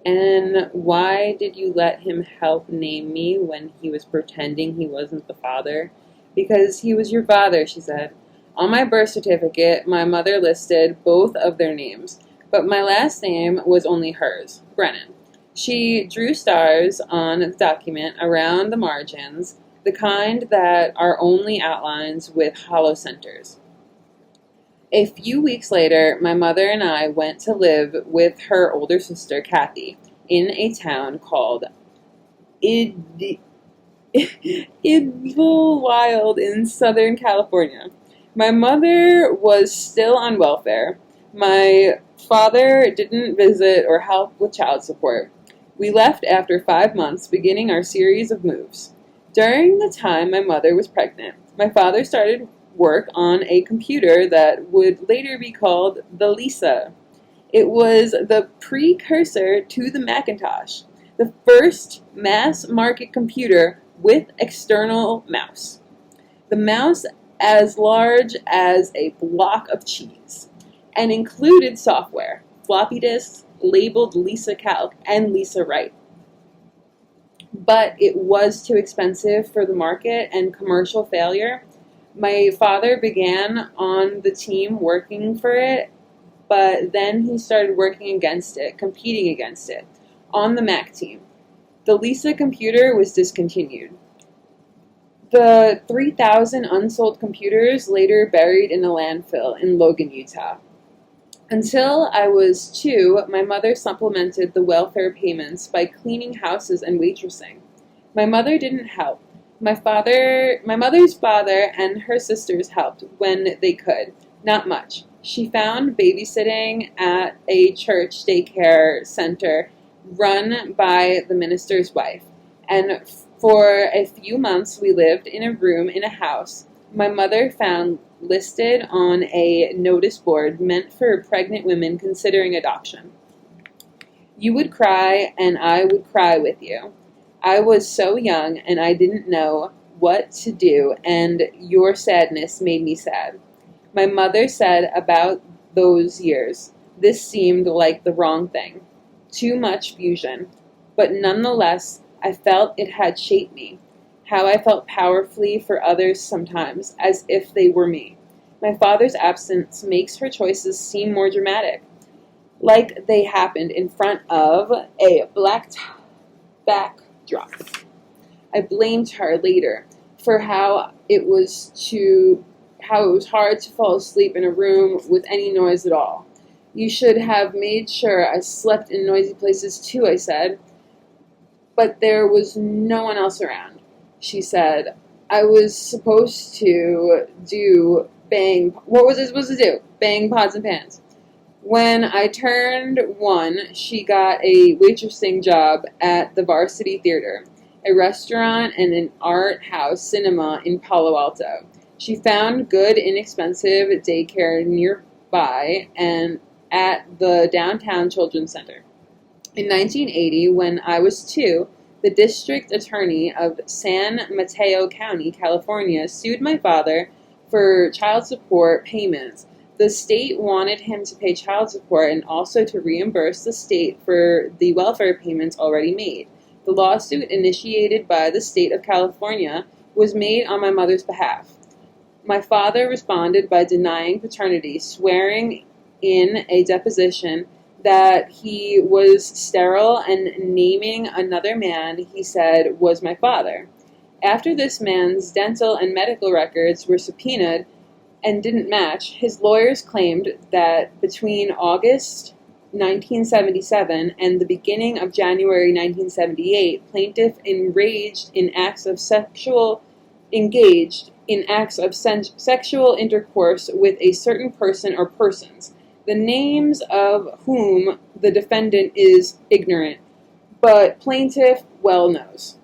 And why did you let him help name me when he was pretending he wasn't the father? Because he was your father, she said. On my birth certificate, my mother listed both of their names, but my last name was only hers, Brennan. She drew stars on the document around the margins, the kind that are only outlines with hollow centers. A few weeks later, my mother and I went to live with her older sister, Kathy, in a town called Idlewild in Southern California. My mother was still on welfare. My father didn't visit or help with child support. We left after 5 months, beginning our series of moves. During the time my mother was pregnant, my father started work on a computer that would later be called the Lisa. It was the precursor to the Macintosh, the first mass-market computer with external mouse. The mouse as large as a block of cheese, and included software, floppy disks, labeled Lisa Calc and Lisa Write. But it was too expensive for the market and commercial failure. My father began on the team working for it, but then he started working against it, competing against it, on the Mac team. The Lisa computer was discontinued. The 3,000 unsold computers later buried in a landfill in Logan, Utah. Until I was 2, my mother supplemented the welfare payments by cleaning houses and waitressing. My mother didn't help. My mother's father and her sisters helped when they could. Not much. She found babysitting at a church daycare center run by the minister's wife, and for a few months we lived in a room in a house my mother found listed on a notice board meant for pregnant women considering adoption. You would cry, and I would cry with you. I was so young, and I didn't know what to do, and your sadness made me sad. My mother said about those years, this seemed like the wrong thing. Too much fusion. But nonetheless, I felt it had shaped me. How I felt powerfully for others sometimes, as if they were me. My father's absence makes her choices seem more dramatic, like they happened in front of a black backdrop. I blamed her later for how it was hard to fall asleep in a room with any noise at all. You should have made sure I slept in noisy places too, I said. But there was no one else around. She said, I was supposed to what was I supposed to do? Bang pots and pans. When I turned 1, she got a waitressing job at the Varsity Theater, a restaurant and an art house cinema in Palo Alto. She found good, inexpensive daycare nearby and at the downtown children's center. In 1980, when I was 2, the district attorney of San Mateo County, California, sued my father for child support payments. The state wanted him to pay child support and also to reimburse the state for the welfare payments already made. The lawsuit, initiated by the state of California, was made on my mother's behalf. My father responded by denying paternity, swearing in a deposition that he was sterile and naming another man he said was my father. After this man's dental and medical records were subpoenaed and didn't match, his lawyers claimed that between August 1977 and the beginning of January 1978, plaintiff engaged in acts of sexual intercourse with a certain person or persons, the names of whom the defendant is ignorant, but plaintiff well knows.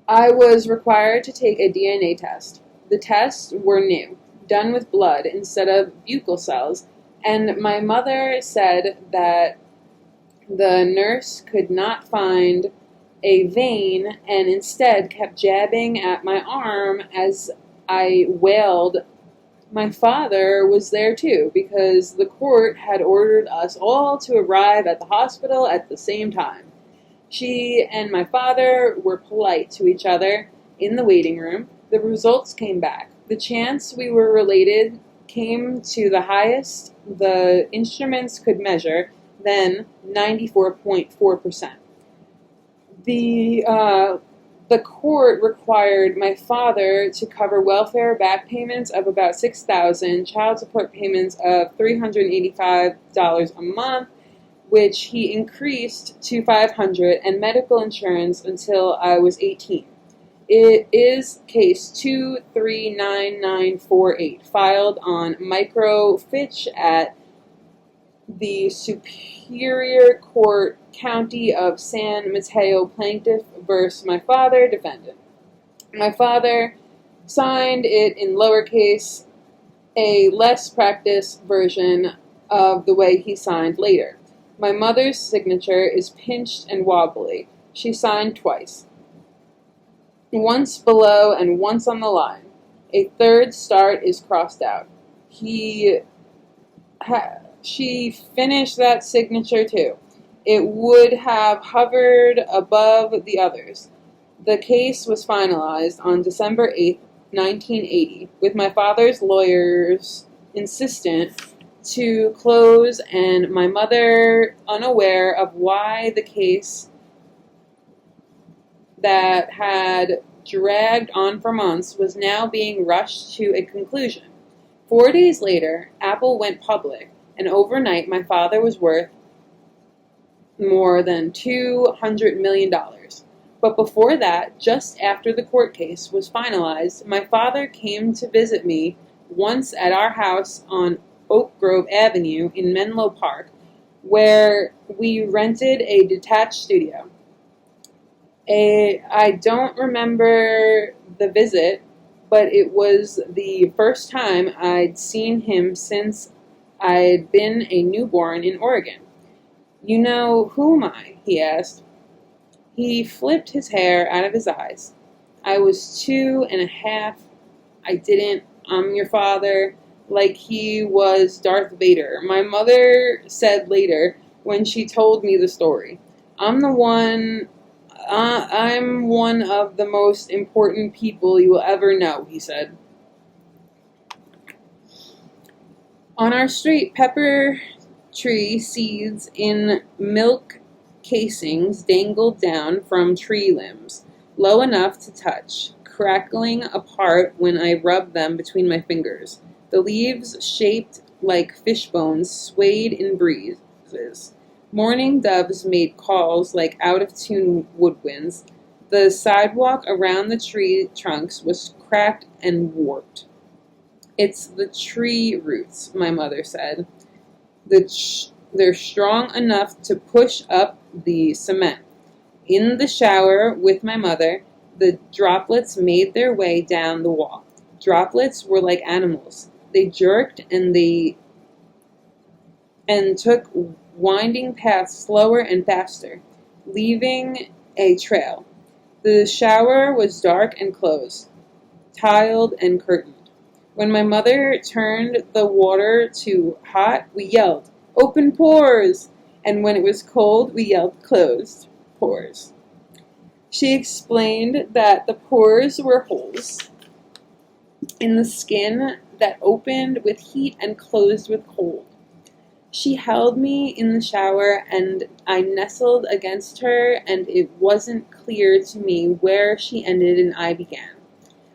I was required to take a DNA test. The tests were new, done with blood instead of buccal cells, and my mother said that the nurse could not find a vein and instead kept jabbing at my arm as I wailed My father was there too, because the court had ordered us all to arrive at the hospital at the same time. She and my father were polite to each other in the waiting room. The results came back. The chance we were related came to the highest the instruments could measure, then 94.4%. The court required my father to cover welfare back payments of about $6,000, child support payments of $385 a month, which he increased to $500, and medical insurance until I was 18. It is case 239948, filed on microfiche at the Superior Court, County of San Mateo, plaintiff versus my father, defendant. My father signed it in lowercase, a less practiced version of the way he signed later. My mother's signature is pinched and wobbly. She signed twice, once below and once on the line. A third start is crossed out. She finished that signature too. It would have hovered above the others. The case was finalized on December 8, 1980, with my father's lawyers insistent to close and my mother unaware of why the case that had dragged on for months was now being rushed to a conclusion. 4 days later, Apple went public, and overnight my father was worth more than $200 million. But before that, just after the court case was finalized, my father came to visit me once at our house on Oak Grove Avenue in Menlo Park, where we rented a detached studio. I don't remember the visit, but it was the first time I'd seen him since I'd been a newborn in Oregon. "You know, who am I?" he asked. He flipped his hair out of his eyes. "I was 2.5. I didn't. I'm your father," like he was Darth Vader. My mother said later when she told me the story, I'm one of the most important people you will ever know," he said. On our street, pepper tree seeds in milk casings dangled down from tree limbs, low enough to touch, crackling apart when I rubbed them between my fingers. The leaves, shaped like fish bones, swayed in breezes. Morning doves made calls like out-of-tune woodwinds. The sidewalk around the tree trunks was cracked and warped. "It's the tree roots," my mother said. They're strong enough to push up the cement. In the shower with my mother, the droplets made their way down the wall. Droplets were like animals. They jerked and took winding paths slower and faster, leaving a trail. The shower was dark and closed, tiled and curtained. When my mother turned the water to hot, we yelled, "Open pores!" And when it was cold, we yelled, "Closed pores." She explained that the pores were holes in the skin that opened with heat and closed with cold. She held me in the shower, and I nestled against her, and it wasn't clear to me where she ended and I began.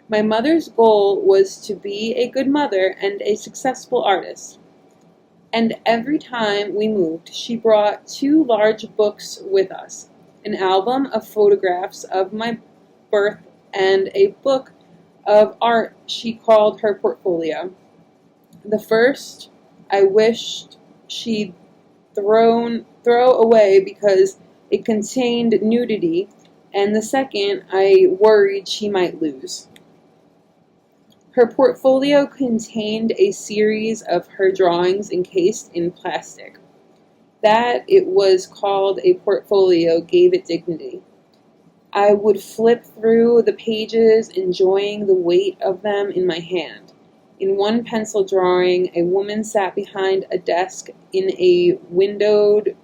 My mother's goal was to be a good mother and a successful artist. And every time we moved, she brought 2 large books with us, an album of photographs of my birth and a book of art she called her portfolio. The first I wished she'd throw away because it contained nudity, and the second I worried she might lose. Her portfolio contained a series of her drawings encased in plastic. That it was called a portfolio gave it dignity. I would flip through the pages, enjoying the weight of them in my hand. In one pencil drawing, a woman sat behind a desk in a windowed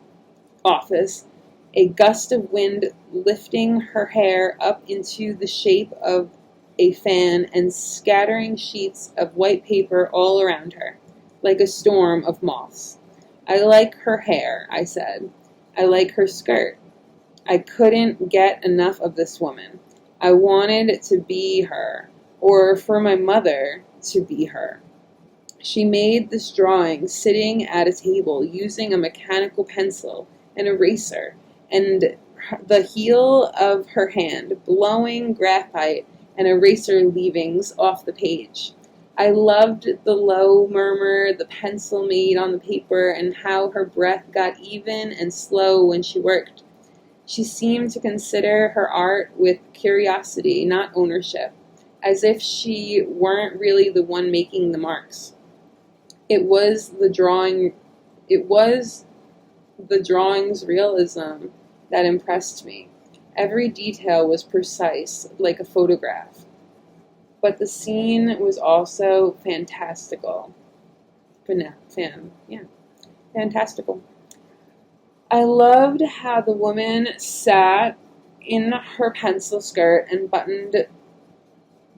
office, a gust of wind lifting her hair up into the shape of a fan and scattering sheets of white paper all around her, like a storm of moths. I like her hair, I said. I like her skirt. I couldn't get enough of this woman. I wanted to be her, or for my mother to be her. She made this drawing sitting at a table using a mechanical pencil, an eraser, and the heel of her hand blowing graphite and eraser leavings off the page. I loved the low murmur the pencil made on the paper and how her breath got even and slow when she worked. She seemed to consider her art with curiosity, not ownership, as if she weren't really the one making the marks. It was the drawing's realism that impressed me. Every detail was precise, like a photograph. But the scene was also fantastical. Fantastical. I loved how the woman sat in her pencil skirt and buttoned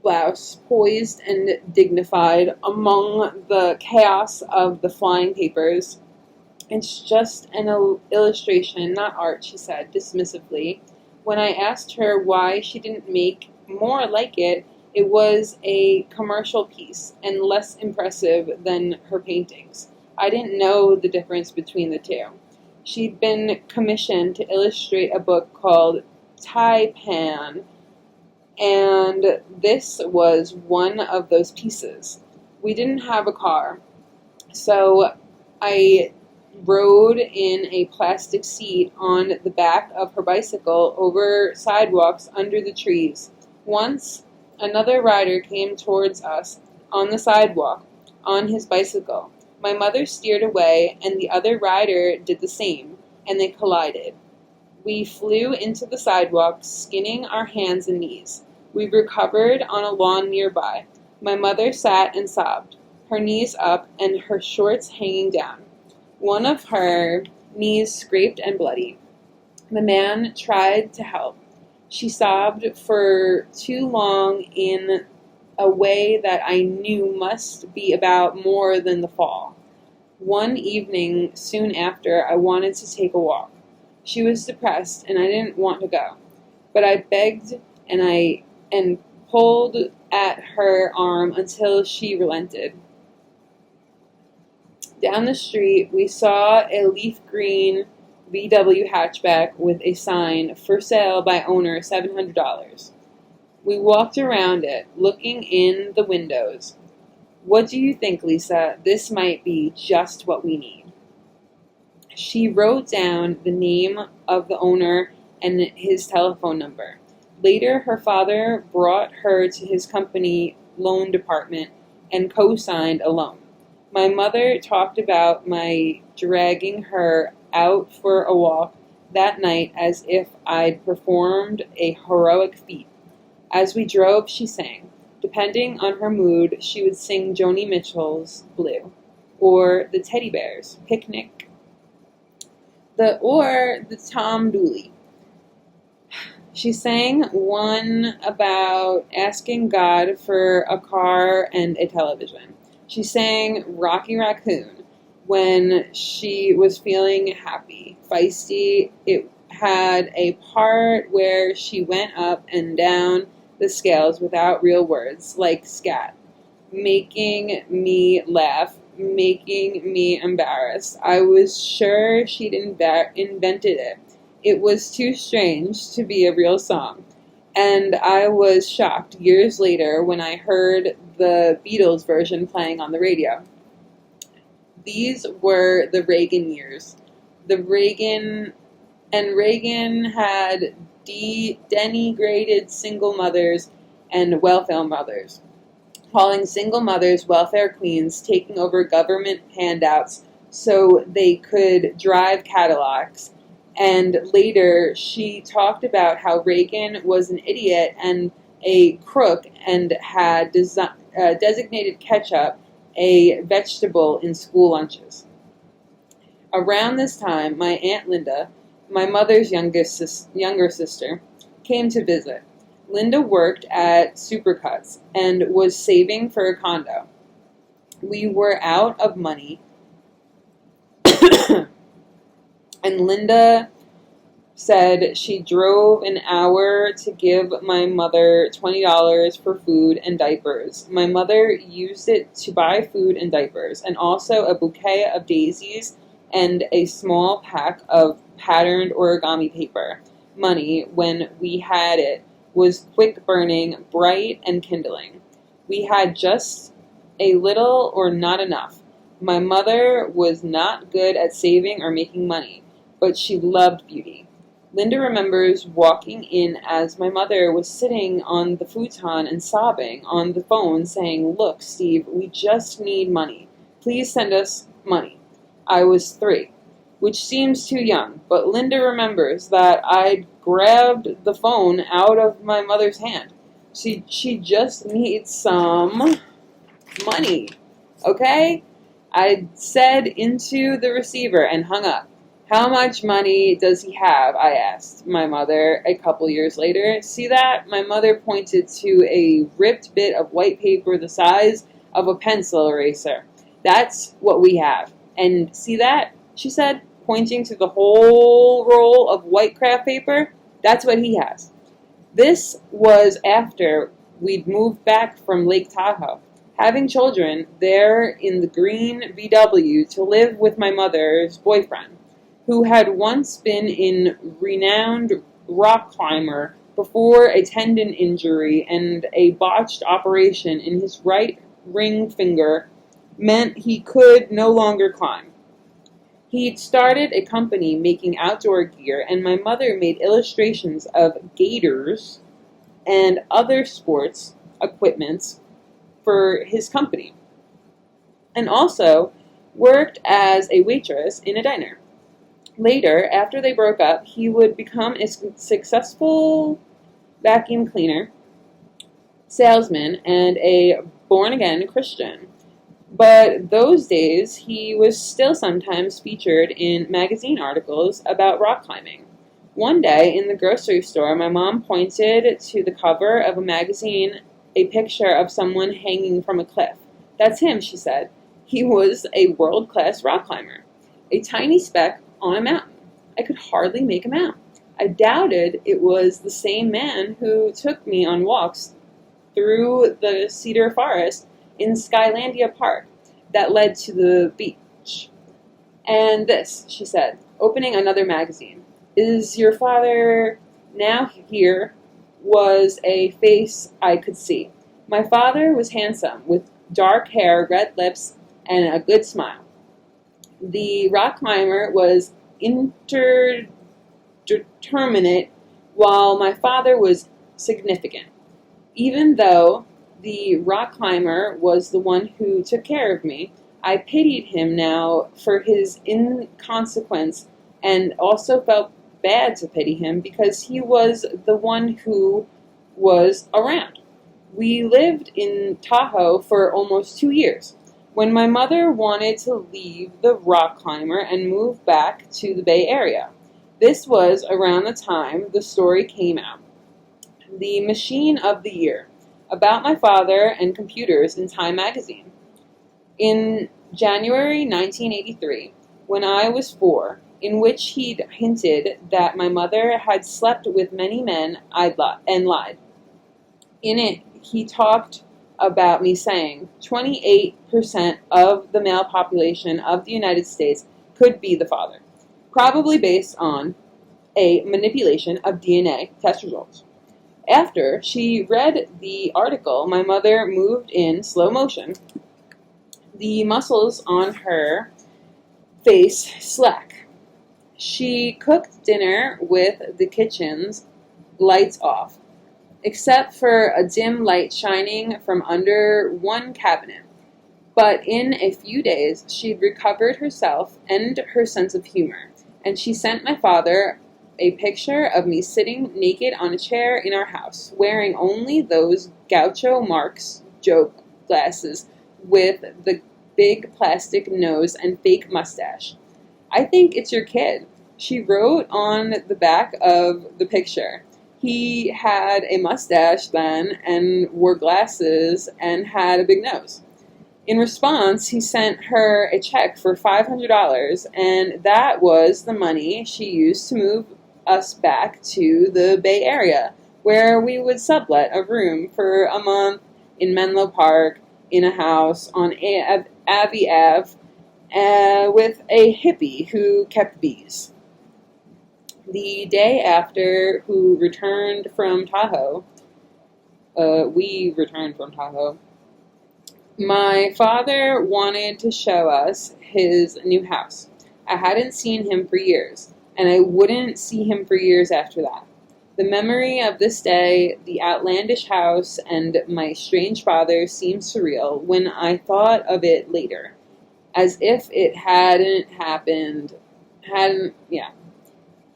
blouse, poised and dignified among the chaos of the flying papers. It's just an illustration, not art, she said dismissively. When I asked her why she didn't make more like it, it was a commercial piece and less impressive than her paintings. I didn't know the difference between the two. She'd been commissioned to illustrate a book called Taipan, and this was one of those pieces. We didn't have a car, so I rode in a plastic seat on the back of her bicycle over sidewalks under the trees. Once, another rider came towards us on the sidewalk on his bicycle. My mother steered away, and the other rider did the same, and they collided. We flew into the sidewalk, skinning our hands and knees. We recovered on a lawn nearby. My mother sat and sobbed, her knees up and her shorts hanging down. One of her knees scraped and bloody. The man tried to help. She sobbed for too long in a way that I knew must be about more than the fall. One evening, soon after, I wanted to take a walk. She was depressed, and I didn't want to go. But I begged and pulled at her arm until she relented. Down the street, we saw a leaf green VW hatchback with a sign, "For sale by owner, $700. We walked around it, looking in the windows. What do you think, Lisa? This might be just what we need. She wrote down the name of the owner and his telephone number. Later, her father brought her to his company loan department and co-signed a loan. My mother talked about my dragging her out for a walk that night as if I'd performed a heroic feat. As we drove, she sang. Depending on her mood, she would sing Joni Mitchell's Blue, or the Teddy Bears, Picnic, or the Tom Dooley. She sang one about asking God for a car and a television. She sang Rocky Raccoon when she was feeling happy, feisty. It had a part where she went up and down the scales without real words, like scat, making me laugh, making me embarrassed. I was sure she'd invented it. It was too strange to be a real song. And I was shocked years later when I heard the Beatles version playing on the radio. These were the Reagan years. Reagan had denigrated single mothers and welfare mothers, calling single mothers welfare queens, taking over government handouts so they could drive Cadillacs. And later, she talked about how Reagan was an idiot and a crook and had designated ketchup a vegetable in school lunches. Around this time, my Aunt Linda, my mother's younger sister, came to visit. Linda worked at Supercuts and was saving for a condo. We were out of money, and Linda said she drove an hour to give my mother $20 for food and diapers. My mother used it to buy food and diapers, and also a bouquet of daisies and a small pack of patterned origami paper. Money, when we had it, was quick burning, bright, and kindling. We had just a little or not enough. My mother was not good at saving or making money, but she loved beauty. Linda remembers walking in as my mother was sitting on the futon and sobbing on the phone saying, "Look, Steve, we just need money. Please send us money." I was 3, which seems too young, but Linda remembers that I'd grabbed the phone out of my mother's hand. She just needs some money, okay? I said into the receiver and hung up. "How much money does he have?" I asked my mother a couple years later. "See that?" My mother pointed to a ripped bit of white paper the size of a pencil eraser. "That's what we have. And see that?" she said, pointing to the whole roll of white craft paper. "That's what he has." This was after we'd moved back from Lake Tahoe, having children there in the green VW to live with my mother's boyfriend, who had once been a renowned rock climber before a tendon injury and a botched operation in his right ring finger meant he could no longer climb. He'd started a company making outdoor gear, and my mother made illustrations of gators and other sports equipment for his company, and also worked as a waitress in a diner. Later, after they broke up, he would become a successful vacuum cleaner, salesman, and a born-again Christian. But those days, he was still sometimes featured in magazine articles about rock climbing. One day, in the grocery store, my mom pointed to the cover of a magazine a picture of someone hanging from a cliff. "That's him," she said. "He was a world-class rock climber. A tiny speck on a mountain. I could hardly make him out. I doubted it was the same man who took me on walks through the cedar forest in Skylandia Park that led to the beach. And this," she said, opening another magazine, "is your father now here," was a face I could see. My father was handsome, with dark hair, red lips, and a good smile. The rock climber was indeterminate, while my father was significant. Even though the rock climber was the one who took care of me, I pitied him now for his inconsequence, and also felt bad to pity him because he was the one who was around. We lived in Tahoe for almost 2 years, when my mother wanted to leave the rock climber and move back to the Bay Area. This was around the time the story came out, The Machine of the Year, about my father and computers in Time magazine. In January 1983, when I was 4, in which he'd hinted that my mother had slept with many men and lied. In it, he talked about me saying 28% of the male population of the United States could be the father, probably based on a manipulation of DNA test results. After she read the article, my mother moved in slow motion, the muscles on her face slack. She cooked dinner with the kitchen's lights off, except for a dim light shining from under one cabinet. But in a few days, she'd recovered herself and her sense of humor, and she sent my father a picture of me sitting naked on a chair in our house, wearing only those Groucho Marx joke glasses with the big plastic nose and fake mustache. I think it's your kid, she wrote on the back of the picture. He had a mustache then and wore glasses and had a big nose. In response, he sent her a check for $500, and that was the money she used to move us back to the Bay Area, where we would sublet a room for a month in Menlo Park in a house on Abbey Ave with a hippie who kept bees. The day after we returned from Tahoe, my father wanted to show us his new house. I hadn't seen him for years, and I wouldn't see him for years after that. The memory of this day, the outlandish house, and my strange father seemed surreal when I thought of it later, as if it hadn't happened.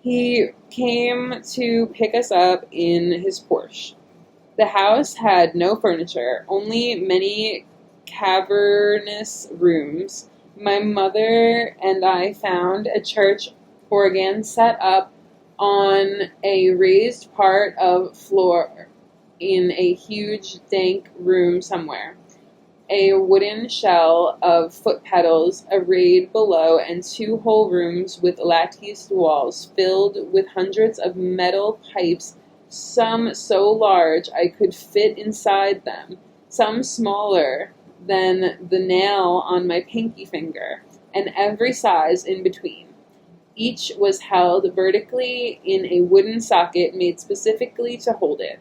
He came to pick us up in his Porsche. The house had no furniture, only many cavernous rooms. My mother and I found a church organ set up on a raised part of floor in a huge dank room somewhere. A wooden shell of foot pedals arrayed below, and 2 whole rooms with latticed walls filled with hundreds of metal pipes, some so large I could fit inside them, some smaller than the nail on my pinky finger, and every size in between. Each was held vertically in a wooden socket made specifically to hold it.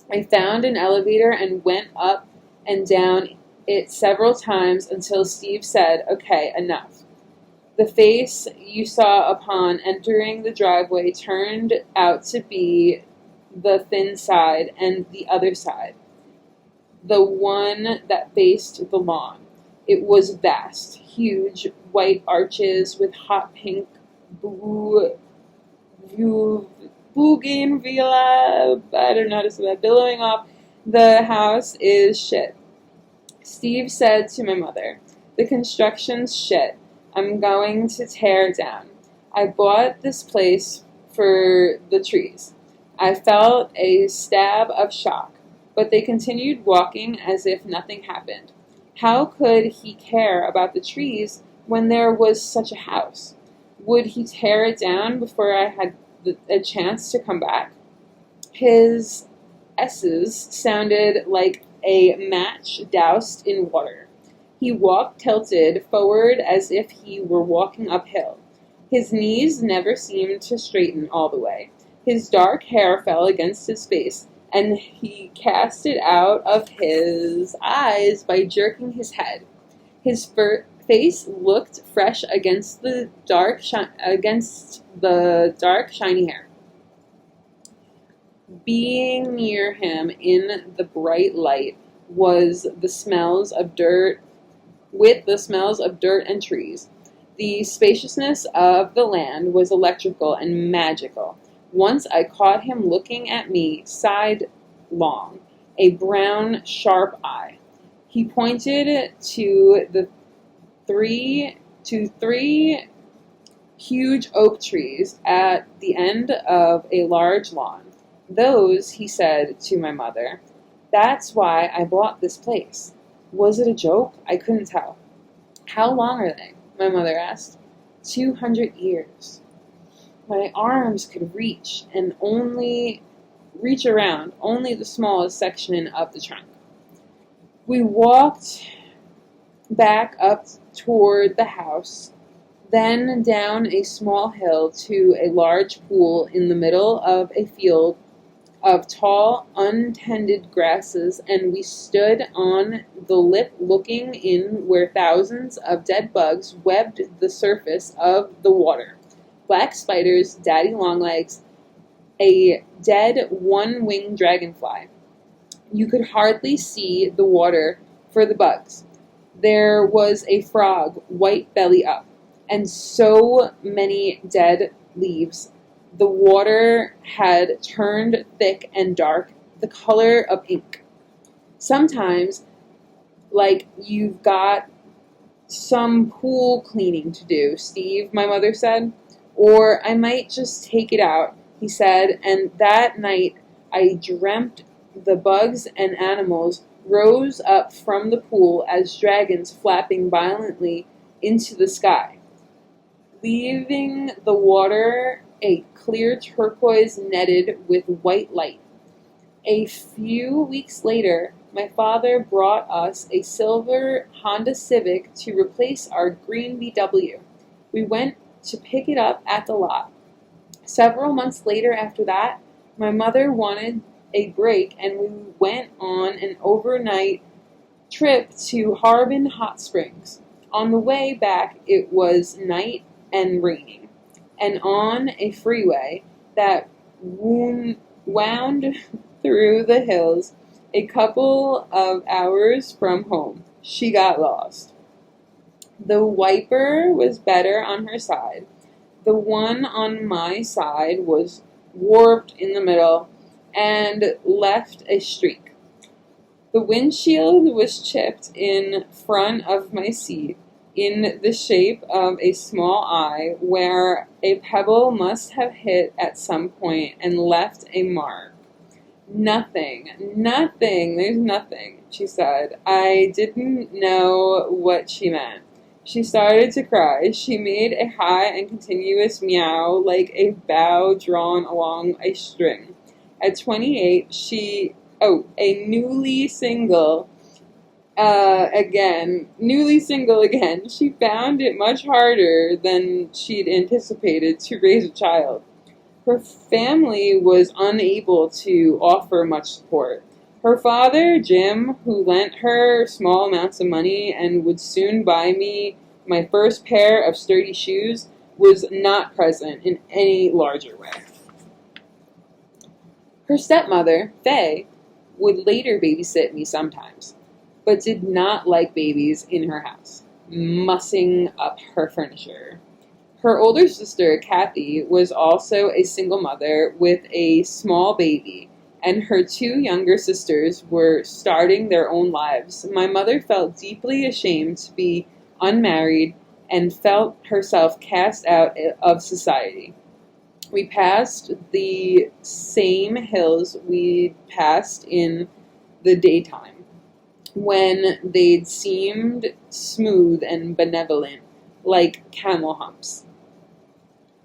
I found an elevator and went up and down it several times until Steve said, "Okay, enough." The face you saw upon entering the driveway turned out to be the thin side and the other side, the one that faced the lawn. It was vast, huge, white arches with hot pink bougainvillea, I don't know how to say that, billowing off. The house is shit. Steve said to my mother, "The construction's shit. I'm going to tear it down. I bought this place for the trees." I felt a stab of shock, but they continued walking as if nothing happened. How could he care about the trees when there was such a house? Would he tear it down before I had a chance to come back? His S's sounded like a match doused in water. He walked tilted forward as if he were walking uphill. His knees never seemed to straighten all the way. His dark hair fell against his face, and he cast it out of his eyes by jerking his head. His face looked fresh against the dark, shiny hair. Being near him in the bright light was the smells of dirt and trees. The spaciousness of the land was electrical and magical. Once I caught him looking at me sidelong, a brown, sharp eye. He pointed to three huge oak trees at the end of a large lawn. "Those," he said to my mother, "that's why I bought this place." Was it a joke? I couldn't tell. "How long are they?" my mother asked. 200 years. My arms could reach around only the smallest section of the trunk. We walked back up toward the house, then down a small hill to a large pool in the middle of a field of tall, untended grasses, and we stood on the lip looking in where thousands of dead bugs webbed the surface of the water. Black spiders, daddy longlegs, a dead one-winged dragonfly. You could hardly see the water for the bugs. There was a frog, white belly up, and so many dead leaves The water had turned thick and dark, the color of ink. Sometimes, like you've got some pool cleaning to do, Steve, my mother said. Or I might just take it out, he said, and that night I dreamt the bugs and animals rose up from the pool as dragons flapping violently into the sky, leaving the water a clear turquoise netted with white light. A few weeks later, my father brought us a silver Honda Civic to replace our green VW. We went to pick it up at the lot. Several months later after that, my mother wanted a break and we went on an overnight trip to Harbin Hot Springs. On the way back, it was night and raining, and on a freeway that wound through the hills a couple of hours from home, she got lost. The wiper was better on her side. The one on my side was warped in the middle and left a streak. The windshield was chipped in front of my seat in the shape of a small eye where a pebble must have hit at some point and left a mark. Nothing, there's nothing, she said. I didn't know what she meant. She started to cry. She made a high and continuous meow like a bow drawn along a string. At 28, newly single again, she found it much harder than she'd anticipated to raise a child. Her family was unable to offer much support. Her father, Jim, who lent her small amounts of money and would soon buy me my first pair of sturdy shoes, was not present in any larger way. Her stepmother, Faye, would later babysit me sometimes, but did not like babies in her house, mussing up her furniture. Her older sister, Kathy, was also a single mother with a small baby, and her two younger sisters were starting their own lives. My mother felt deeply ashamed to be unmarried and felt herself cast out of society. We passed the same hills we'd passed in the daytime, when they'd seemed smooth and benevolent, like camel humps.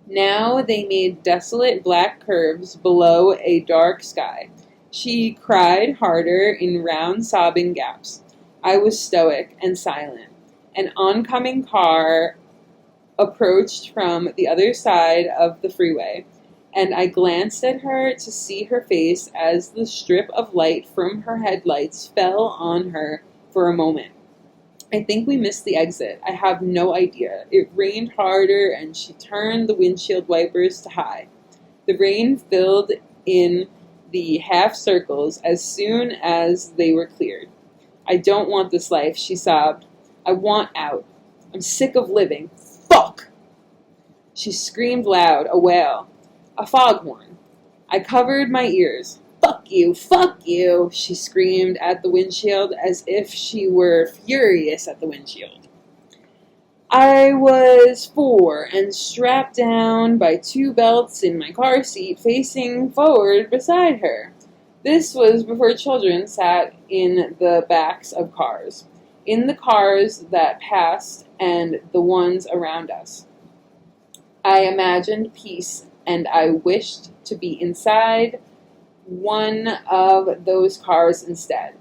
Now they made desolate black curves below a dark sky. She cried harder in round sobbing gaps. I was stoic and silent. An oncoming car approached from the other side of the freeway, and I glanced at her to see her face as the strip of light from her headlights fell on her for a moment. I think we missed the exit. I have no idea. It rained harder, and she turned the windshield wipers to high. The rain filled in the half circles as soon as they were cleared. I don't want this life, she sobbed. I want out. I'm sick of living. Fuck! She screamed loud, a wail, a foghorn. I covered my ears. Fuck you, she screamed at the windshield as if she were furious at the windshield. I was 4 and strapped down by 2 belts in my car seat facing forward beside her. This was before children sat in the backs of cars, in the cars that passed and the ones around us. I imagined peace, and I wished to be inside one of those cars instead.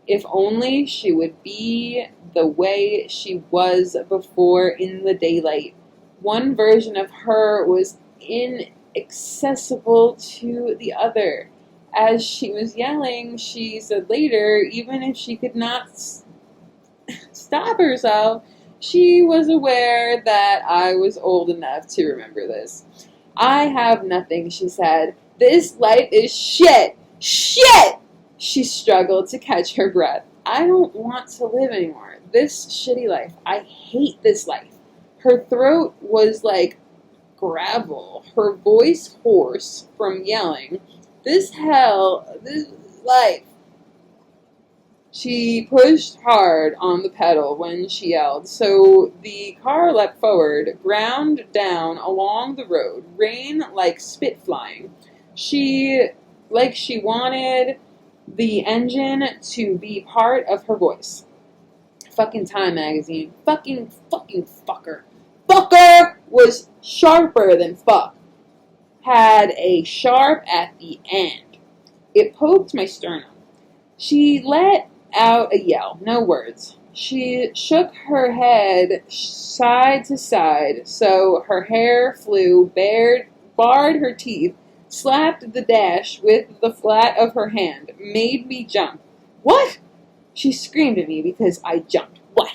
If only she would be the way she was before in the daylight. One version of her was inaccessible to the other. As she was yelling, she said later, even if she could not stop herself, she was aware that I was old enough to remember this. I have nothing, she said. This life is shit! Shit! She struggled to catch her breath. I don't want to live anymore. This shitty life. I hate this life. Her throat was like gravel, her voice hoarse from yelling, "This hell, this life." She pushed hard on the pedal when she yelled, so the car leapt forward, ground down along the road, rain like spit flying. She wanted the engine to be part of her voice. Fucking Time magazine. Fucking fucker. Fucker was sharper than fuck. Had a sharp at the end. It poked my sternum. She let out a yell, no words. She shook her head side to side so her hair flew, barred her teeth, slapped the dash with the flat of her hand, made me jump. "What?" She screamed at me because I jumped. "What?"